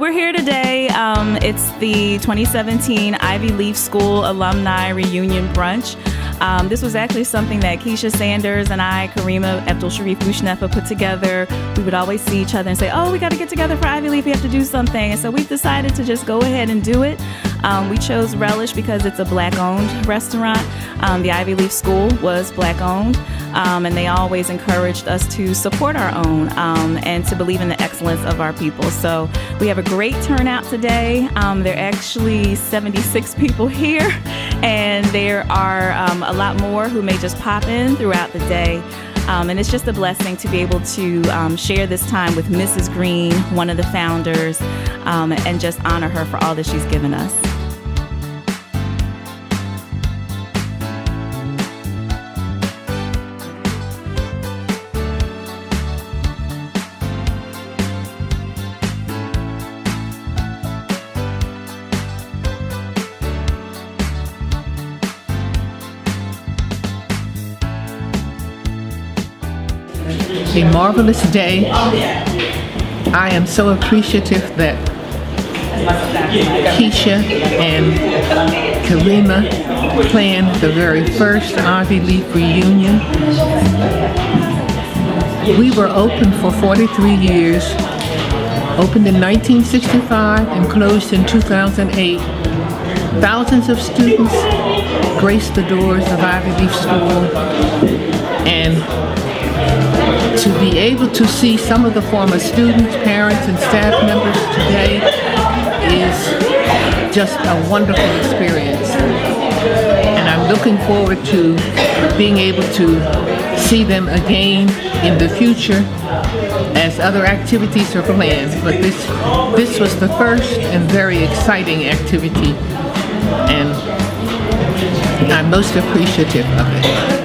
We're here today. It's the 2017 Ivy Leaf School Alumni Reunion Brunch. This was actually something that Keisha Sanders and I, Karima Abdul Sharif Bushnefa, put together. We would always see each other and say, oh, we got to get together for Ivy Leaf. We have to do something. And so we decided to just go ahead and do it. We chose Relish because it's a Black-owned restaurant. The Ivy Leaf School was Black-owned, and they always encouraged us to support our own and to believe in the excellence of our people. So we have a great turnout today. There are actually 76 people here, and there are a lot more who may just pop in throughout the day. And it's just a blessing to be able to share this time with Mrs. Green, one of the founders, and just honor her for all that she's given us. A marvelous day. I am so appreciative that Keisha and Karima planned the very first Ivy Leaf reunion. We were open for 43 years, opened in 1965 and closed in 2008. Thousands of students graced the doors of Ivy Leaf School, and to be able to see some of the former students, parents, and staff members today is just a wonderful experience. And I'm looking forward to being able to see them again in the future as other activities are planned. But this was the first and very exciting activity, and I'm most appreciative of it.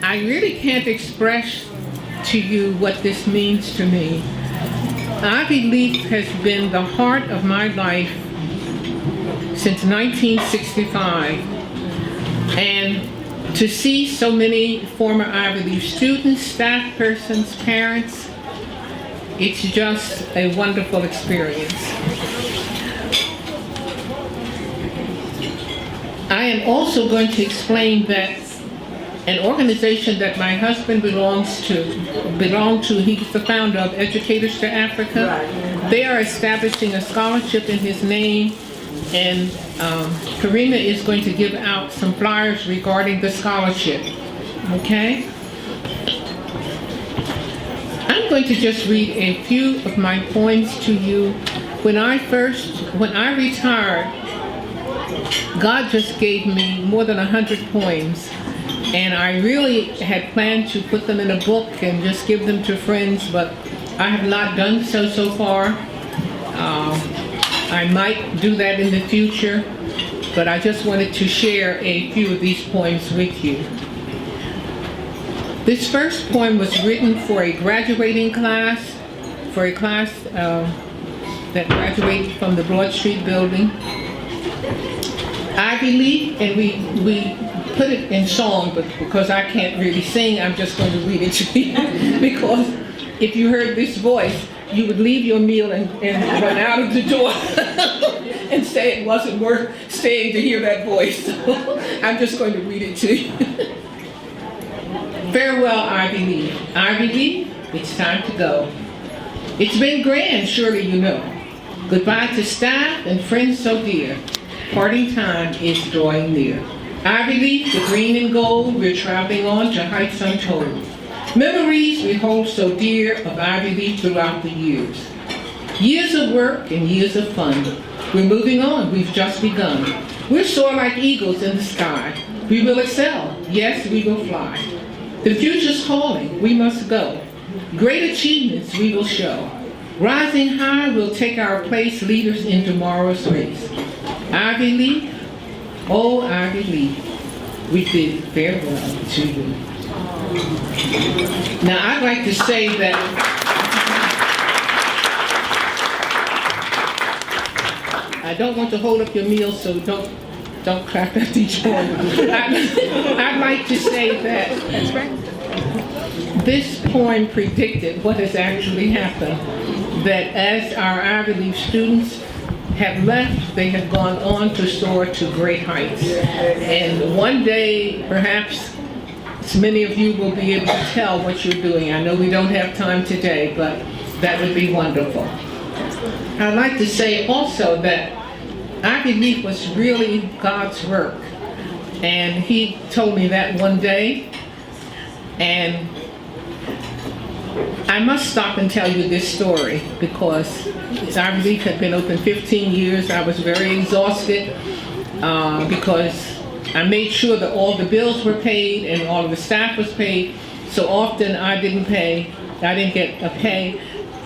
I really can't express to you what this means to me. Ivy Leaf has been the heart of my life since 1965. And to see so many former Ivy Leaf students, staff persons, parents, it's just a wonderful experience. I am also going to explain that an organization that my husband belonged to, he's the founder of Educators to Africa. They are establishing a scholarship in his name, and Karima is going to give out some flyers regarding the scholarship. Okay? I'm going to just read a few of my poems to you. When I retired, God just gave me more than 100 poems. And I really had planned to put them in a book and just give them to friends, but I have not done so far. I might do that in the future. but I just wanted to share a few of these poems with you. This first poem was written for a graduating class, that graduated from the Broad Street building. Ivy Leaf, and we put it in song, but because I can't really sing, I'm just going to read it to you. Because if you heard this voice, you would leave your meal and run out of the door and say it wasn't worth staying to hear that voice. So I'm just going to read it to you. Farewell, Ivy Leaf. Ivy Leaf, it's time to go. It's been grand, surely you know. Goodbye to staff and friends so dear. Parting time is drawing near. Ivy Leaf, the green and gold, we're traveling on to heights untold. Memories we hold so dear of Ivy Leaf throughout the years. Years of work and years of fun. We're moving on, we've just begun. We'll soar like eagles in the sky. We will excel, yes, we will fly. The future's calling, we must go. Great achievements we will show. Rising high, we'll take our place, leaders in tomorrow's race. Ivy Leaf, oh Ivy Leaf, we bid farewell to you. Now I'd like to say that I don't want to hold up your meal, so don't clap at each point. I'd like to say that this poem predicted what has actually happened, that as our Ivy Leaf students have left, they have gone on to soar to great heights. And one day, perhaps, many of you will be able to tell what you're doing. I know we don't have time today, but that would be wonderful. I'd like to say also that Ivy Leaf was really God's work. And he told me that one day. And I must stop and tell you this story because Ivy Leaf had been open 15 years. I was very exhausted because I made sure that all the bills were paid and all of the staff was paid. So often I didn't get a pay,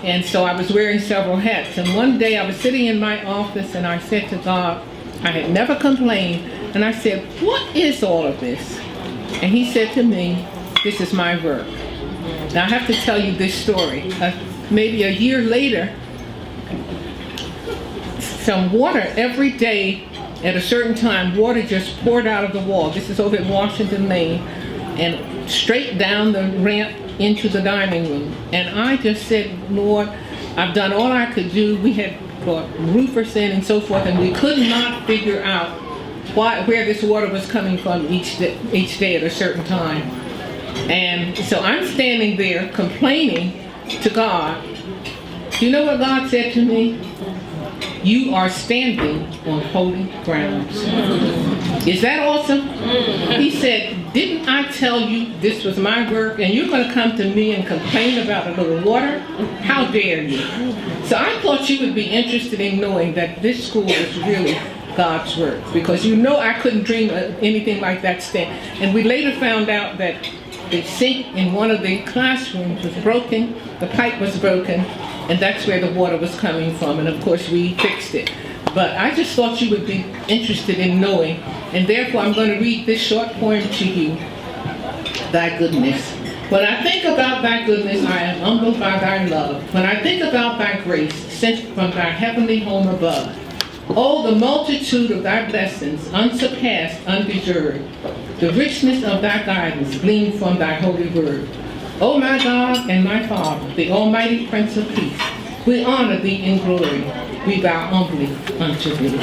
and so I was wearing several hats. And one day I was sitting in my office and I said to God, I had never complained, and I said, what is all of this? And he said to me, this is my work. Now I have to tell you this story. Maybe a year later, some water every day at a certain time, water just poured out of the wall. This is over in Washington, Maine, and straight down the ramp into the dining room. And I just said, Lord, I've done all I could do. We had brought roofers in and so forth, and we could not figure out where this water was coming from each day at a certain time. And so I'm standing there complaining to God. Do you know what God said to me? You are standing on holy grounds. Is that awesome? He said, didn't I tell you this was my work and you're going to come to me and complain about a little water? How dare you? So I thought you would be interested in knowing that this school is really God's work, because you know I couldn't dream of anything like that stand. And we later found out that the sink in one of the classrooms was broken, the pipe was broken, and that's where the water was coming from, and of course we fixed it. But I just thought you would be interested in knowing, and therefore I'm going to read this short poem to you, Thy Goodness. When I think about thy goodness, I am humbled by thy love. When I think about thy grace, sent from thy heavenly home above, oh, the multitude of thy blessings, unsurpassed, undeserved, the richness of thy guidance gleamed from thy holy word. O my God and my Father, the almighty Prince of Peace, we honor thee in glory. We bow humbly unto thee.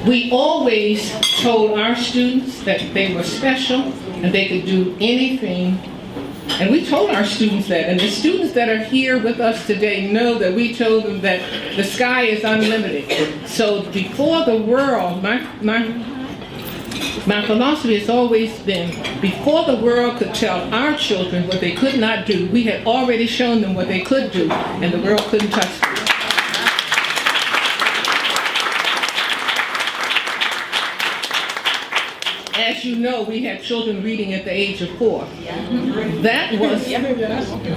We always told our students that they were special and they could do anything. And we told our students that. And the students that are here with us today know that we told them that the sky is unlimited. So before the world, my philosophy has always been, before the world could tell our children what they could not do, we had already shown them what they could do, and the world couldn't touch them. as you know, we had children reading at the age of 4. That was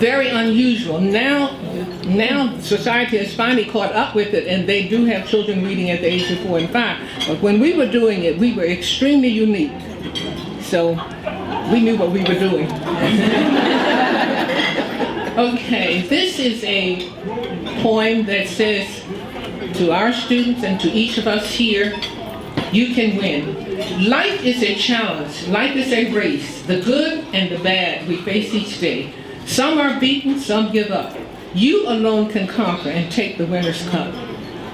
very unusual. Now society has finally caught up with it, and they do have children reading at the age of 4 and 5. But when we were doing it, we were extremely unique. So we knew what we were doing. Okay, this is a poem that says to our students and to each of us here, you can win. Life is a challenge. Life is a race. The good and the bad we face each day. Some are beaten, some give up. You alone can conquer and take the winner's cup.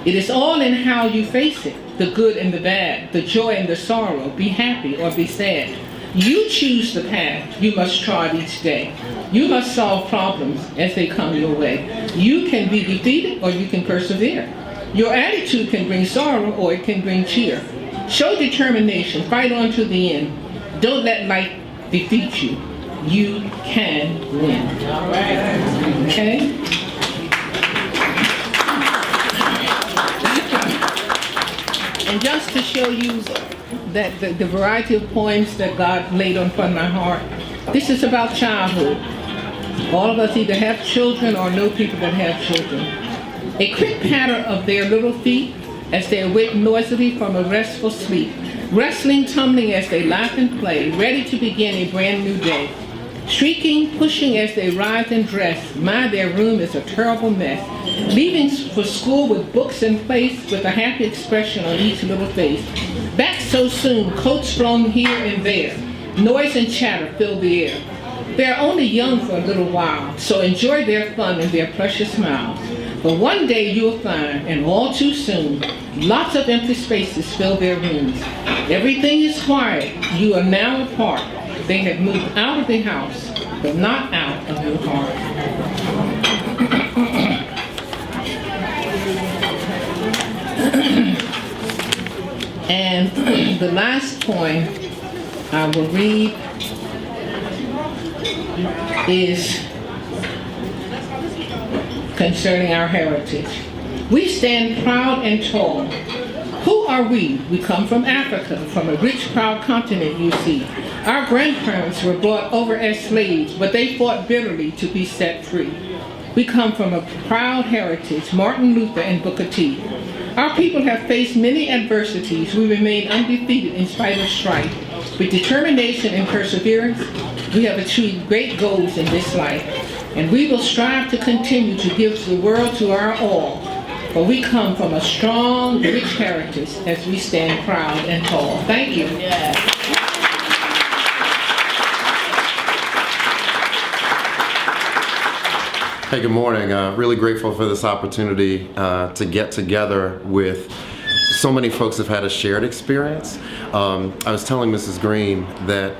It is all in how you face it, the good and the bad, the joy and the sorrow, be happy or be sad. You choose the path you must trod each day. You must solve problems as they come your way. You can be defeated or you can persevere. Your attitude can bring sorrow or it can bring cheer. Show determination, fight on to the end. Don't let life defeat you. You can win. All right. Okay? And just to show you that the variety of poems that God laid on my heart, this is about childhood. All of us either have children or know people that have children. A quick patter of their little feet as they awake noisily from a restful sleep, wrestling, tumbling as they laugh and play, ready to begin a brand new day. Shrieking, pushing as they rise and dress, my, their room is a terrible mess. Leaving for school with books in place, with a happy expression on each little face. Back so soon, coats flown here and there. Noise and chatter fill the air. They're only young for a little while, so enjoy their fun and their precious smiles. But one day you'll find, and all too soon, lots of empty spaces fill their rooms. Everything is quiet. You are now apart. They have moved out of the house, but not out of your heart. And the last poem I will read is concerning our heritage. We stand proud and tall. Who are we? We come from Africa, from a rich, proud continent, you see. Our grandparents were brought over as slaves, but they fought bitterly to be set free. We come from a proud heritage, Martin Luther and Booker T. Our people have faced many adversities. We remain undefeated in spite of strife. With determination and perseverance, we have achieved great goals in this life. And we will strive to continue to give the world to our all. For we come from a strong, rich heritage as we stand proud and tall. Thank you. Yeah. Hey, good morning. Really grateful for this opportunity to get together with so many folks who've had a shared experience. I was telling Mrs. Green that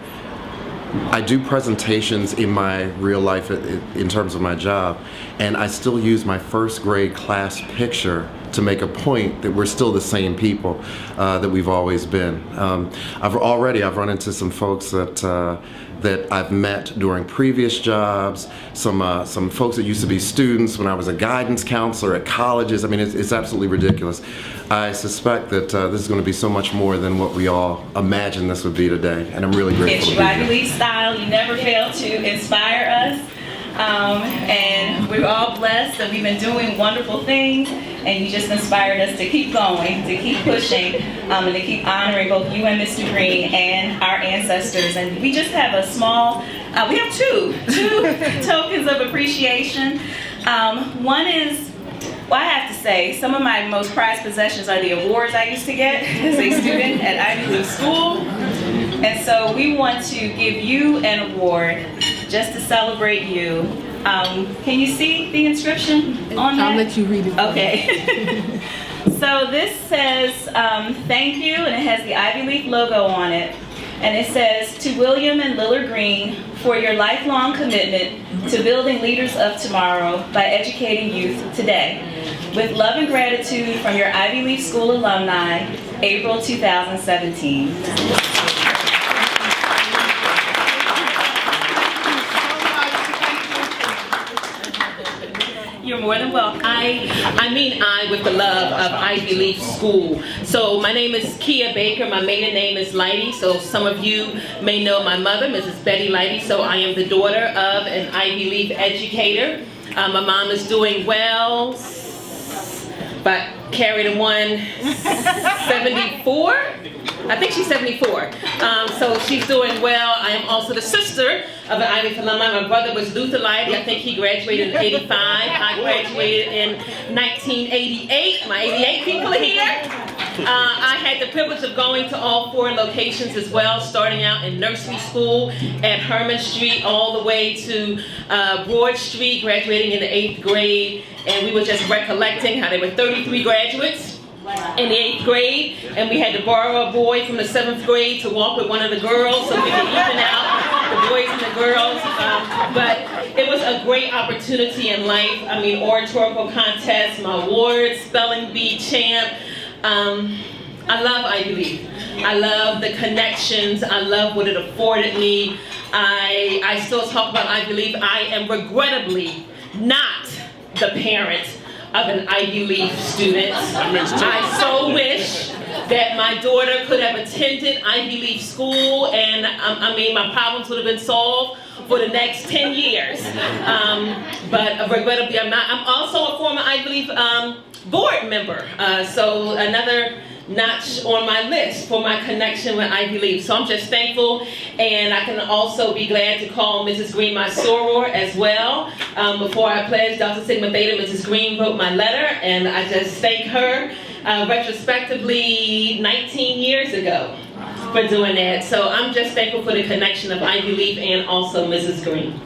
I do presentations in my real life in terms of my job, and I still use my first grade class picture to make a point that we're still the same people that we've always been. I've run into some folks that I've met during previous jobs, some folks that used to be students when I was a guidance counselor at colleges. I mean, it's absolutely ridiculous. I suspect that this is going to be so much more than what we all imagined this would be today, and I'm really grateful to be here. It's your Ivy League style. You never fail to inspire us, and we're all blessed that we've been doing wonderful things, and you just inspired us to keep going, to keep pushing, and to keep honoring both you and Mr. Green and our ancestors. And we just have a small, we have two tokens of appreciation. One is, well, I have to say, some of my most prized possessions are the awards I used to get as a student at Ivy League school. And so we want to give you an award just to celebrate you. Can you see the inscription on that? I'll let you read it. Okay. So this says, thank you, and it has the Ivy League logo on it. And it says, to William and Lillard Green, for your lifelong commitment to building leaders of tomorrow by educating youth today. With love and gratitude from your Ivy League School alumni, April 2017. You're more than welcome. I mean I with the love of Ivy Leaf School. So my name is Kia Baker. My maiden name is Lighty. So some of you may know my mother, Mrs. Betty Lighty. So I am the daughter of an Ivy Leaf educator. My mom is doing well, but carried a 174. I think she's 74. So she's doing well. I am also the sister of an Ivy Leaf alumni. My brother was Luther Lighty. I think he graduated in '85. I graduated in 1988. My 88 people are here. I had the privilege of going to all 4 locations as well, starting out in nursery school at Herman Street all the way to Broad Street, graduating in the 8th grade. And we were just recollecting how there were 33 graduates in the 8th grade, and we had to borrow a boy from the 7th grade to walk with one of the girls so we could even out the boys and the girls. But it was a great opportunity in life. I mean, oratorical contest, my award, spelling bee champ. I love Ivy Leaf. I love the connections. I love what it afforded me. I still talk about Ivy Leaf. I am regrettably not the parent of an Ivy Leaf student. I so wish that my daughter could have attended Ivy Leaf school, and I mean, my problems would have been solved for the next 10 years. But regrettably, I'm not. I'm also a former Ivy Leaf board member, so another notch on my list for my connection with Ivy Leaf. So I'm just thankful, and I can also be glad to call Mrs. Green my soror as well. Before I pledged Delta Sigma Theta, Mrs. Green wrote my letter, and I just thank her retrospectively 19 years ago for doing that. So I'm just thankful for the connection of Ivy Leaf and also Mrs. Green.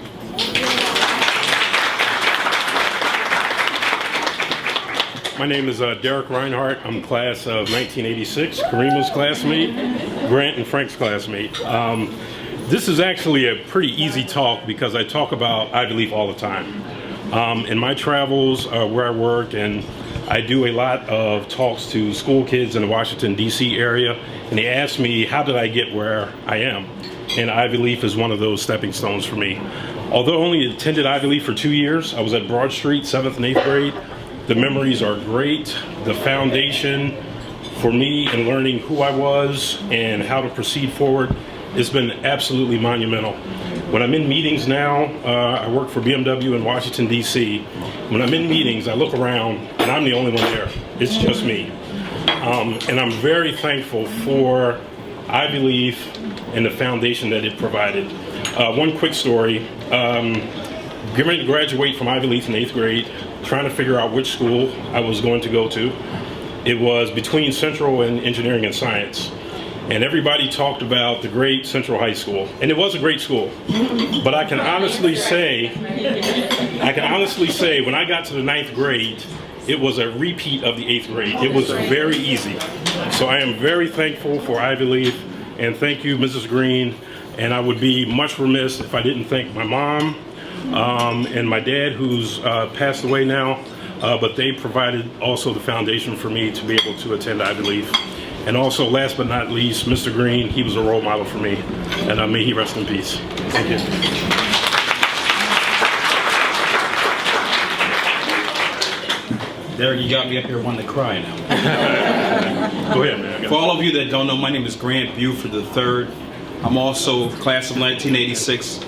My name is Derek Reinhardt. I'm class of 1986, Karima's classmate, Grant and Frank's classmate. This is actually a pretty easy talk because I talk about Ivy Leaf all the time. In my travels where I work, and I do a lot of talks to school kids in the Washington, D.C. area, and they ask me, how did I get where I am? And Ivy Leaf is one of those stepping stones for me. Although I only attended Ivy Leaf for 2 years, I was at Broad Street, 7th and 8th grade. The memories are great. The foundation for me in learning who I was and how to proceed forward has been absolutely monumental. When I'm in meetings now, I work for BMW in Washington, D.C. When I'm in meetings, I look around and I'm the only one there. It's just me. And I'm very thankful for Ivy Leaf and the foundation that it provided. One quick story. Getting ready to graduate from Ivy Leaf in 8th grade, trying to figure out which school I was going to go to. It was between Central and Engineering and Science. And everybody talked about the great Central High School. And it was a great school. But I can honestly say when I got to the 9th grade, it was a repeat of the 8th grade. It was very easy. So I am very thankful for Ivy Leaf, and thank you, Mrs. Green. And I would be much remiss if I didn't thank my mom, and my dad, who's passed away now, but they provided also the foundation for me to be able to attend Ivy Leaf. And also, last but not least, Mr. Green, he was a role model for me, and may he rest in peace. Thank you. Derek, you got me up here wanting to cry now. Go ahead, man. For all of you that don't know, my name is Grant Buford III. I'm also class of 1986.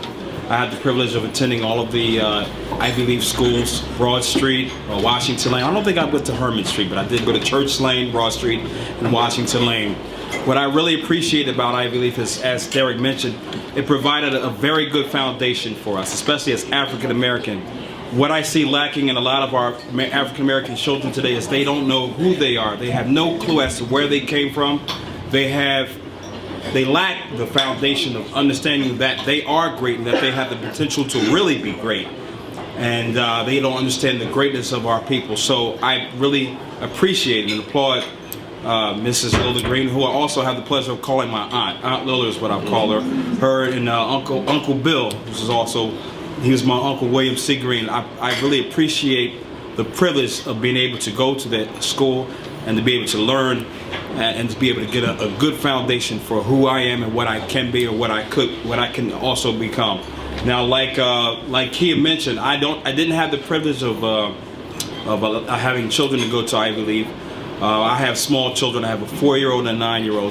I had the privilege of attending all of the Ivy Leaf schools, Broad Street, Washington Lane. I don't think I went to Herman Street, but I did go to Church Lane, Broad Street, and Washington Lane. What I really appreciate about Ivy Leaf is, as Derek mentioned, it provided a very good foundation for us, especially as African American. What I see lacking in a lot of our African American children today is they don't know who they are. They have no clue as to where they came from. They lack the foundation of understanding that they are great and that they have the potential to really be great. And they don't understand the greatness of our people. So I really appreciate and applaud Mrs. Lilla Green, who I also have the pleasure of calling my aunt. Aunt Lilla is what I call her. Her and Uncle Bill, he was my Uncle William C. Green. I really appreciate the privilege of being able to go to that school and to be able to learn and to be able to get a good foundation for who I am and what I can be or what I can also become. Now, like Kia mentioned, I didn't have the privilege of of having children to go to Ivy League. I have small children. I have a 4-year-old and a 9-year-old.